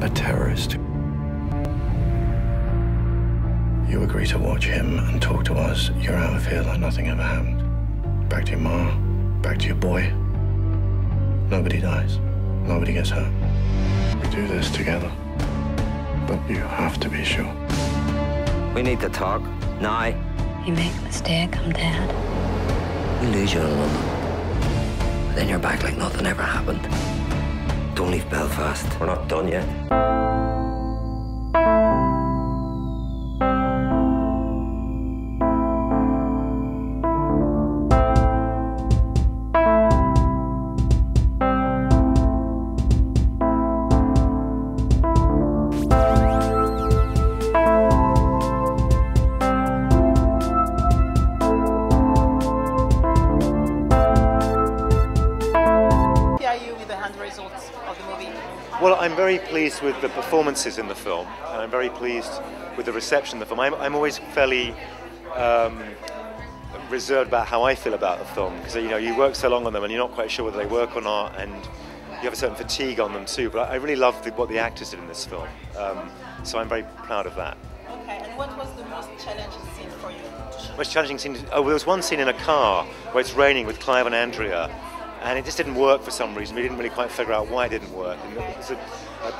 a terrorist. You agree to watch him and talk to us. You're out of here like nothing ever happened. Back to your ma, back to your boy. Nobody dies. Nobody gets hurt. We do this together. But you have to be sure. We need to talk. Now. You make a mistake, I'm dead. We lose you in London. Then you're back like nothing ever happened. Don't leave Belfast. We're not done yet. Well, I'm very pleased with the performances in the film, and I'm very pleased with the reception of the film. I'm always fairly reserved about how I feel about a film, because you work so long on them and you're not quite sure whether they work or not, and you have a certain fatigue on them too. But I really loved what the actors did in this film, so I'm very proud of that. Okay, and what was the most challenging scene for you to shoot? Most challenging scene? Oh, well, there was one scene in a car where it's raining with Clive and Andrea. And it just didn't work for some reason. We didn't really quite figure out why it didn't work. And it was a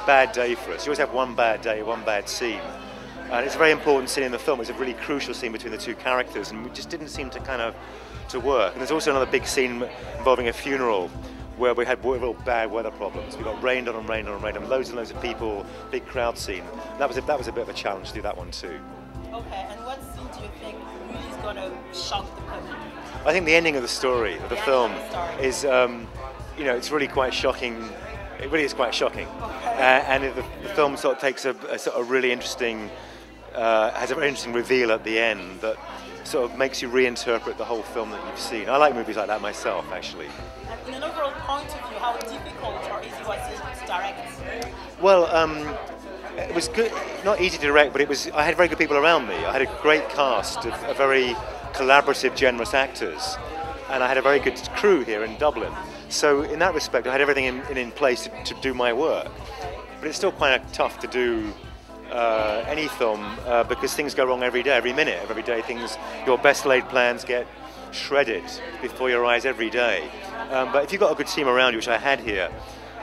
bad day for us. You always have one bad day, one bad scene. And it's a very important scene in the film. It's a really crucial scene between the two characters, and we just didn't seem to work. And there's also another big scene involving a funeral where we had real bad weather problems. We got rained on and rained on and rained on, loads and loads of people, big crowd scene. That was a bit of a challenge to do that one too. Okay, and what scene do you think really is going to shock the public? I think the ending of the story, of the film, is, it's really quite shocking. It really is quite shocking. Okay. And the film sort of takes a sort of really interesting, has a very interesting reveal at the end that sort of makes you reinterpret the whole film that you've seen. I like movies like that myself, actually. And in an overall point of view, how difficult or easy was it to direct? Well, it was good, not easy to direct, but I had very good people around me. I had a great cast of a very collaborative, generous actors, and I had a very good crew here in Dublin. So in that respect, I had everything in place to do my work. But it's still quite tough to do any film because things go wrong every day, every minute, every day. Your best laid plans get shredded before your eyes every day. But if you've got a good team around you, which I had here,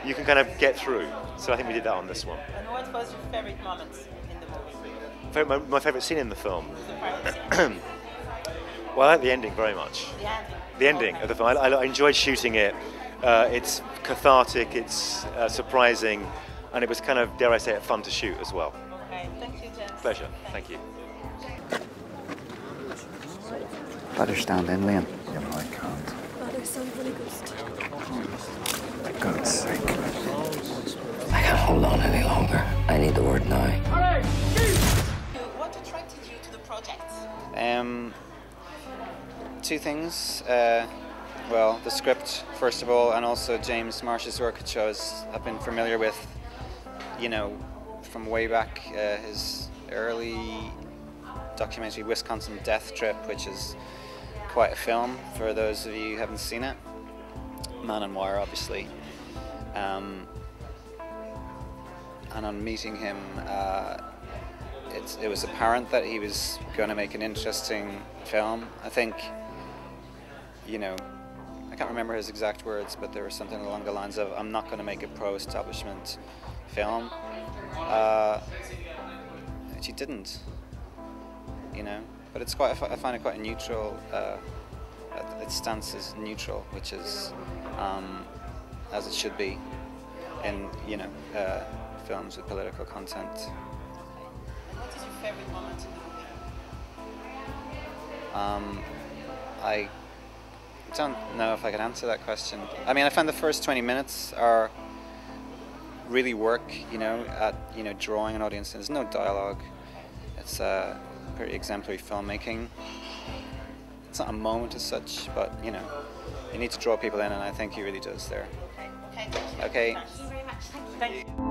you can kind of get through. So I think we did that on this one. And what was your favourite moment in the movie? My favourite scene in the film? The scene? Well, I like the ending very much. The ending? The ending of the film. I enjoyed shooting it. It's cathartic, it's surprising, and it was kind of, dare I say it, fun to shoot as well. Okay, thank you, James. Pleasure, thank you. Better stand in, Liam. Yeah, but I can't. Father, son, Holy Ghost. For God's sake. I can't hold on any longer. I need the word now. What attracted you to the project? Two things. Well, the script, first of all, and also James Marsh's work, which I've been familiar with, from way back, his early documentary Wisconsin Death Trip, which is quite a film for those of you who haven't seen it. Man on Wire, obviously. And on meeting him, it was apparent that he was going to make an interesting film. I think, I can't remember his exact words, but there was something along the lines of, I'm not going to make a pro-establishment film, which he didn't, but it's quite, I find it quite a neutral, its stance is neutral, which is as it should be in, films with political content. And what is your favourite moment in the movie? I don't know if I could answer that question. I mean, I find the first 20 minutes are really work, at drawing an audience. There's no dialogue. It's pretty exemplary filmmaking. It's not a moment as such, but you need to draw people in, and I think he really does there. Okay. Okay. Thank you very much. Thank you.